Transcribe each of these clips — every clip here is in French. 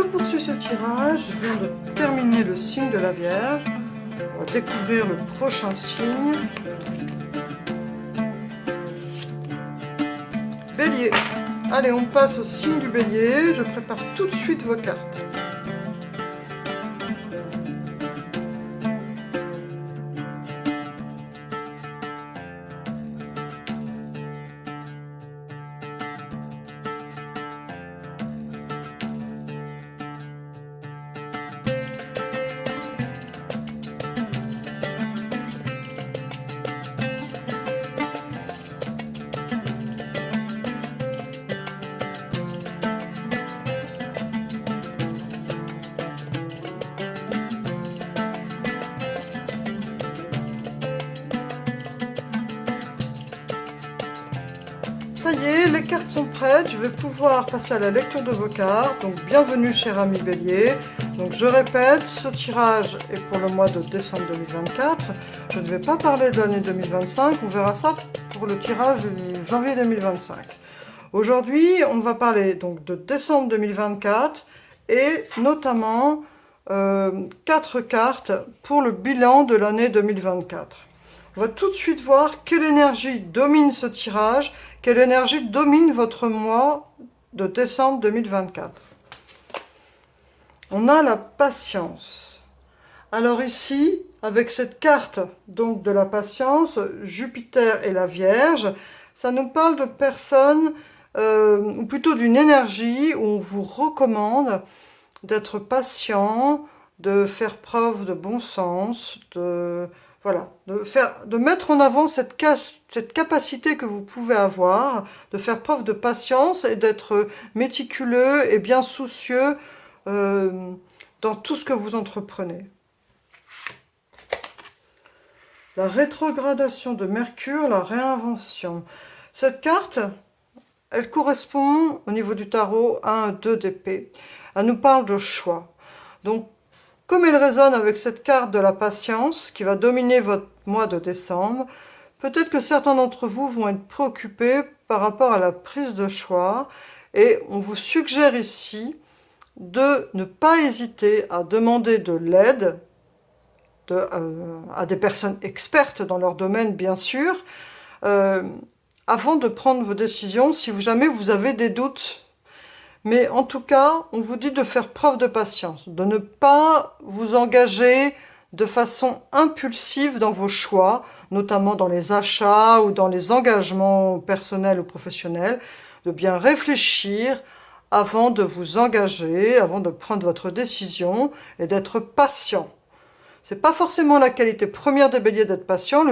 je poursuis ce tirage, je viens de terminer le signe de la Vierge. On va découvrir le prochain signe. Bélier. Allez, on passe au signe du Bélier. Je prépare tout de suite vos cartes. Ça y est, les cartes sont prêtes, je vais pouvoir passer à la lecture de vos cartes. Donc bienvenue cher ami Bélier. Donc je répète, ce tirage est pour le mois de décembre 2024. Je ne vais pas parler de l'année 2025, on verra ça pour le tirage de janvier 2025. Aujourd'hui, on va parler donc de décembre 2024 et notamment 4 cartes pour le bilan de l'année 2024. On va tout de suite voir quelle énergie domine ce tirage, quelle énergie domine votre mois de décembre 2024. On a la patience. Alors ici, avec cette carte donc de la patience, Jupiter et la Vierge, ça nous parle de personnes, ou plutôt d'une énergie où on vous recommande d'être patient, de faire preuve de bon sens, voilà, de mettre en avant cette capacité que vous pouvez avoir, de faire preuve de patience et d'être méticuleux et bien soucieux dans tout ce que vous entreprenez. La rétrogradation de Mercure, la réinvention. Cette carte, elle correspond au niveau du tarot à un 2 d'épée. Elle nous parle de choix. Donc, comme elle résonne avec cette carte de la patience qui va dominer votre mois de décembre, peut-être que certains d'entre vous vont être préoccupés par rapport à la prise de choix et on vous suggère ici de ne pas hésiter à demander de l'aide à des personnes expertes dans leur domaine bien sûr, avant de prendre vos décisions si jamais vous avez des doutes. Mais en tout cas, on vous dit de faire preuve de patience, de ne pas vous engager de façon impulsive dans vos choix, notamment dans les achats ou dans les engagements personnels ou professionnels, de bien réfléchir avant de vous engager, avant de prendre votre décision et d'être patient. C'est pas forcément la qualité première des béliers d'être patient.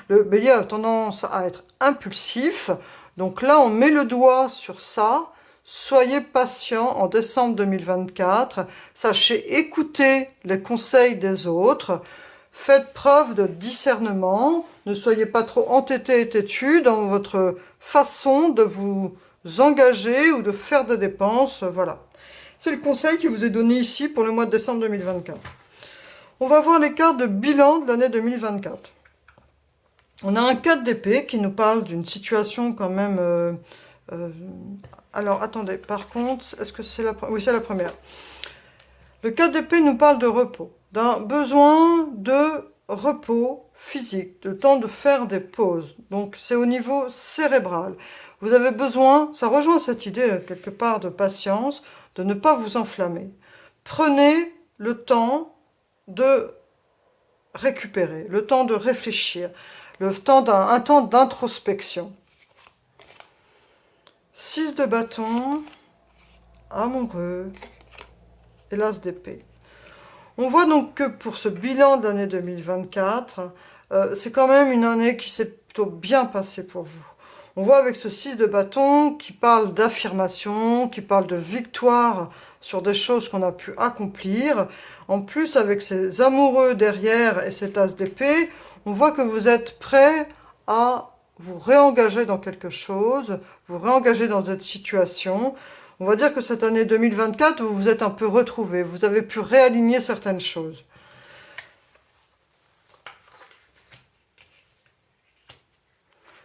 Le bélier a tendance à être impulsif. Donc là, on met le doigt sur ça. Soyez patient en décembre 2024, sachez écouter les conseils des autres, faites preuve de discernement, ne soyez pas trop entêté et têtu dans votre façon de vous engager ou de faire des dépenses, voilà. C'est le conseil qui vous est donné ici pour le mois de décembre 2024. On va voir les cartes de bilan de l'année 2024. On a un 4 d'épée qui nous parle d'une situation quand même... alors, attendez, par contre, est-ce que c'est la première? Oui, c'est la première. Le 4 d'épée nous parle de repos, d'un besoin de repos physique, de temps de faire des pauses. Donc, c'est au niveau cérébral. Vous avez besoin, ça rejoint cette idée quelque part de patience, de ne pas vous enflammer. Prenez le temps de récupérer, le temps de réfléchir, un temps d'introspection. 6 de bâton, amoureux et l'as d'épée. On voit donc que pour ce bilan de l'année 2024, c'est quand même une année qui s'est plutôt bien passée pour vous. On voit avec ce 6 de bâton qui parle d'affirmation, qui parle de victoire sur des choses qu'on a pu accomplir. En plus, avec ces amoureux derrière et cet as d'épée, on voit que vous êtes prêt à vous réengager dans quelque chose, vous réengager dans cette situation. On va dire que cette année 2024, vous vous êtes un peu retrouvés, vous avez pu réaligner certaines choses.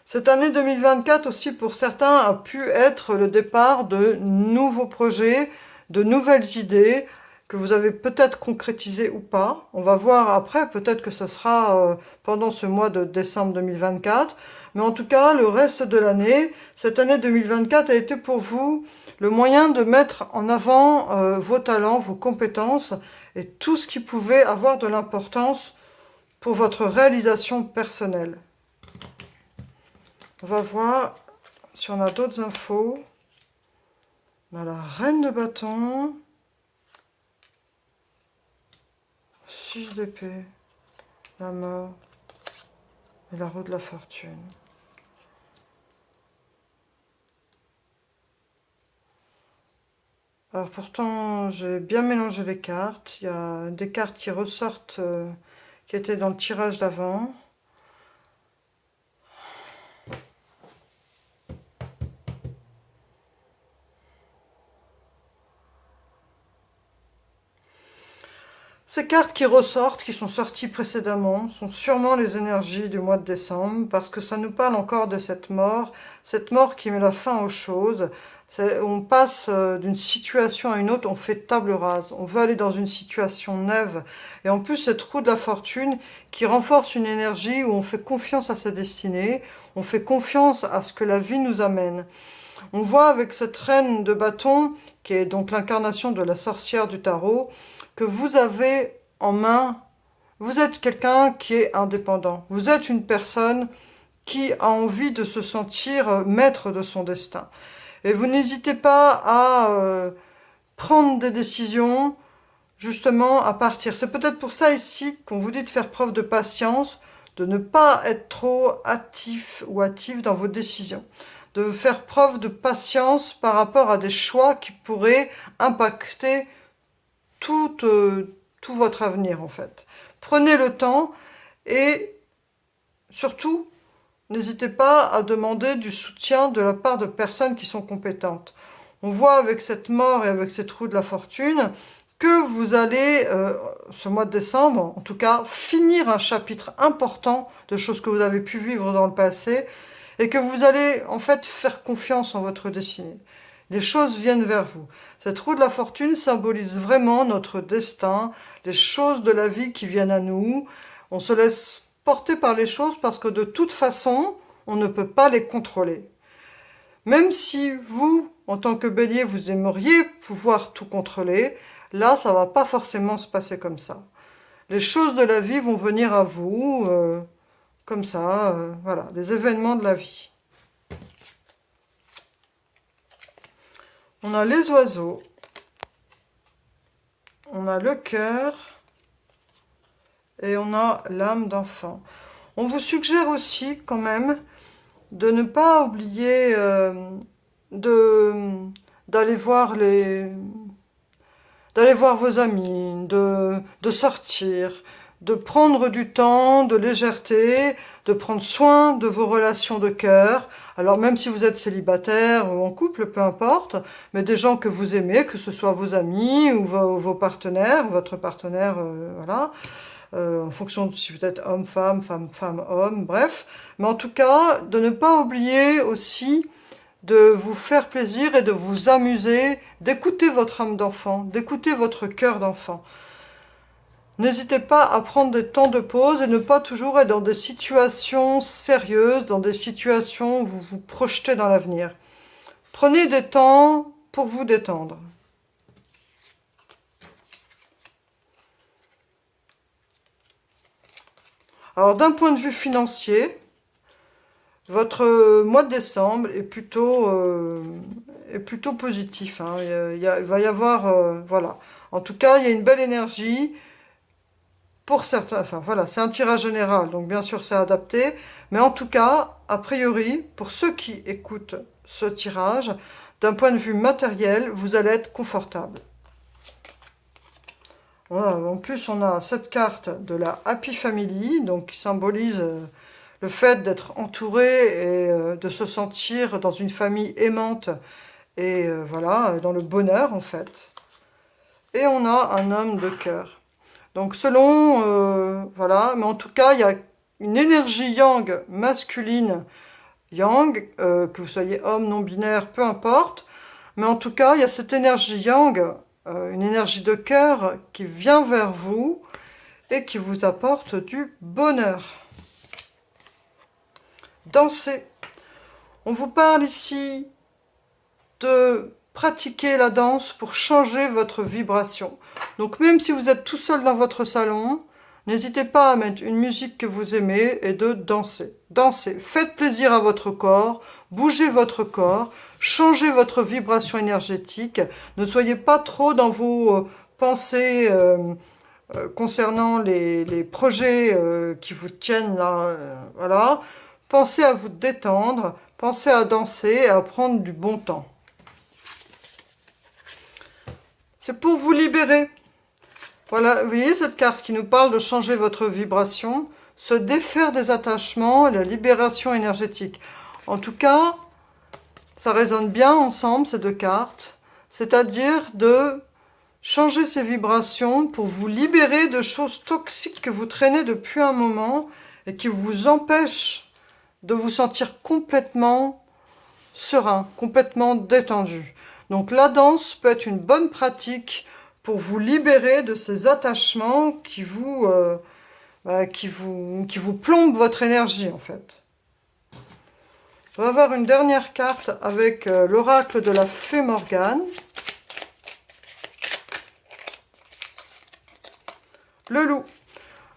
Cette année 2024 aussi pour certains a pu être le départ de nouveaux projets, de nouvelles idées que vous avez peut-être concrétisées ou pas. On va voir après, peut-être que ce sera pendant ce mois de décembre 2024. Mais en tout cas, le reste de l'année, cette année 2024 a été pour vous le moyen de mettre en avant vos talents, vos compétences et tout ce qui pouvait avoir de l'importance pour votre réalisation personnelle. On va voir si on a d'autres infos. On a la reine de bâton. 6 d'épée. La mort. Et la roue de la fortune. Alors pourtant, j'ai bien mélangé les cartes. Il y a des cartes qui ressortent, qui étaient dans le tirage d'avant. Ces cartes qui ressortent, qui sont sorties précédemment, sont sûrement les énergies du mois de décembre, parce que ça nous parle encore de cette mort qui met la fin aux choses. On passe d'une situation à une autre, on fait table rase, on veut aller dans une situation neuve. Et en plus, cette roue de la fortune qui renforce une énergie où on fait confiance à sa destinée, on fait confiance à ce que la vie nous amène. On voit avec cette reine de bâton, qui est donc l'incarnation de la sorcière du tarot, que vous avez en main, vous êtes quelqu'un qui est indépendant. Vous êtes une personne qui a envie de se sentir maître de son destin. Et vous n'hésitez pas à prendre des décisions, justement, à partir. C'est peut-être pour ça ici qu'on vous dit de faire preuve de patience, de ne pas être trop hâtif ou hâtif dans vos décisions, de faire preuve de patience par rapport à des choix qui pourraient impacter tout votre avenir en fait. Prenez le temps et surtout, n'hésitez pas à demander du soutien de la part de personnes qui sont compétentes. On voit avec cette mort et avec cette roue de la fortune que vous allez, ce mois de décembre, en tout cas, finir un chapitre important de choses que vous avez pu vivre dans le passé et que vous allez en fait faire confiance en votre destinée. Les choses viennent vers vous. Cette roue de la fortune symbolise vraiment notre destin, les choses de la vie qui viennent à nous. On se laisse porter par les choses parce que de toute façon, on ne peut pas les contrôler. Même si vous, en tant que bélier, vous aimeriez pouvoir tout contrôler, là, ça va pas forcément se passer comme ça. Les choses de la vie vont venir à vous, comme ça, voilà, les événements de la vie. On a les oiseaux, on a le cœur et on a l'âme d'enfant. On vous suggère aussi quand même de ne pas oublier d'aller voir vos amis, de sortir, de prendre du temps, de légèreté, de prendre soin de vos relations de cœur. Alors même si vous êtes célibataire ou en couple, peu importe, mais des gens que vous aimez, que ce soit vos amis ou vos partenaires, votre partenaire, voilà, en fonction de si vous êtes homme, femme, femme, homme, bref. Mais en tout cas, de ne pas oublier aussi de vous faire plaisir et de vous amuser, d'écouter votre âme d'enfant, d'écouter votre cœur d'enfant. N'hésitez pas à prendre des temps de pause et ne pas toujours être dans des situations sérieuses, dans des situations où vous vous projetez dans l'avenir. Prenez des temps pour vous détendre. Alors d'un point de vue financier, votre mois de décembre est plutôt positif. Hein. Il va y avoir, voilà. En tout cas, il y a une belle énergie. Pour certains, enfin voilà, c'est un tirage général, donc bien sûr c'est adapté, mais en tout cas, a priori, pour ceux qui écoutent ce tirage, d'un point de vue matériel, vous allez être confortable. Voilà, en plus, on a cette carte de la Happy Family, donc qui symbolise le fait d'être entouré et de se sentir dans une famille aimante et voilà, dans le bonheur en fait. Et on a un homme de cœur. Donc selon, voilà, mais en tout cas, il y a une énergie yang masculine, yang, que vous soyez homme, non-binaire, peu importe, Mais en tout cas, il y a cette énergie yang, une énergie de cœur qui vient vers vous et qui vous apporte du bonheur. Dansez. On vous parle ici de pratiquer la danse pour changer votre vibration. Donc même si vous êtes tout seul dans votre salon, n'hésitez pas à mettre une musique que vous aimez et de danser. Dansez, faites plaisir à votre corps, bougez votre corps, changez votre vibration énergétique. Ne soyez pas trop dans vos pensées concernant les projets qui vous tiennent là. Voilà. Pensez à vous détendre, pensez à danser et à prendre du bon temps. C'est pour vous libérer. Voilà, vous voyez cette carte qui nous parle de changer votre vibration, se défaire des attachements et la libération énergétique. En tout cas, ça résonne bien ensemble, ces deux cartes. C'est-à-dire de changer ces vibrations pour vous libérer de choses toxiques que vous traînez depuis un moment et qui vous empêchent de vous sentir complètement serein, complètement détendu. Donc la danse peut être une bonne pratique pour vous libérer de ces attachements qui vous plombent votre énergie en fait. On va avoir une dernière carte avec l'oracle de la fée Morgane. Le loup.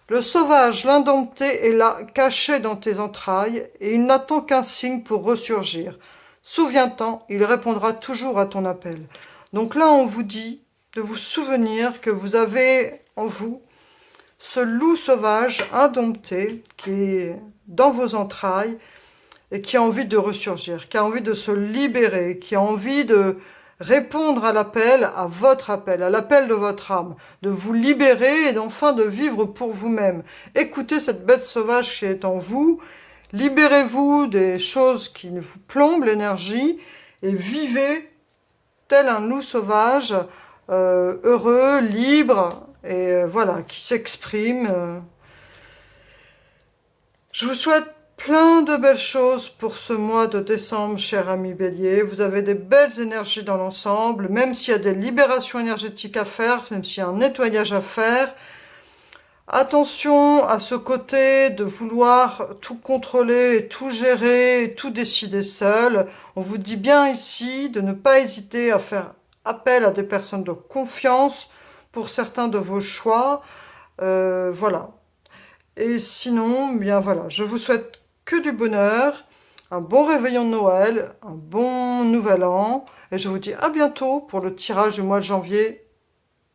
Le sauvage, l'indompté est là, caché dans tes entrailles, et il n'attend qu'un signe pour ressurgir. Souviens-t'en, il répondra toujours à ton appel. Donc là, on vous dit de vous souvenir que vous avez en vous ce loup sauvage indompté qui est dans vos entrailles et qui a envie de ressurgir, qui a envie de se libérer, qui a envie de répondre à l'appel, à votre appel, à l'appel de votre âme, de vous libérer et d'enfin de vivre pour vous-même. Écoutez cette bête sauvage qui est en vous, libérez-vous des choses qui vous plombent l'énergie et vivez tel un loup sauvage, heureux, libre, et voilà, qui s'exprime. Je vous souhaite plein de belles choses pour ce mois de décembre, cher ami Bélier. Vous avez des belles énergies dans l'ensemble, même s'il y a des libérations énergétiques à faire, même s'il y a un nettoyage à faire. Attention à ce côté de vouloir tout contrôler, tout gérer, tout décider seul. On vous dit bien ici de ne pas hésiter à faire appel à des personnes de confiance pour certains de vos choix. Voilà. Et sinon, bien voilà, je vous souhaite que du bonheur, un bon réveillon de Noël, un bon nouvel an, et je vous dis à bientôt pour le tirage du mois de janvier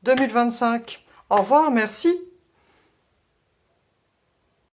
2025. Au revoir, merci.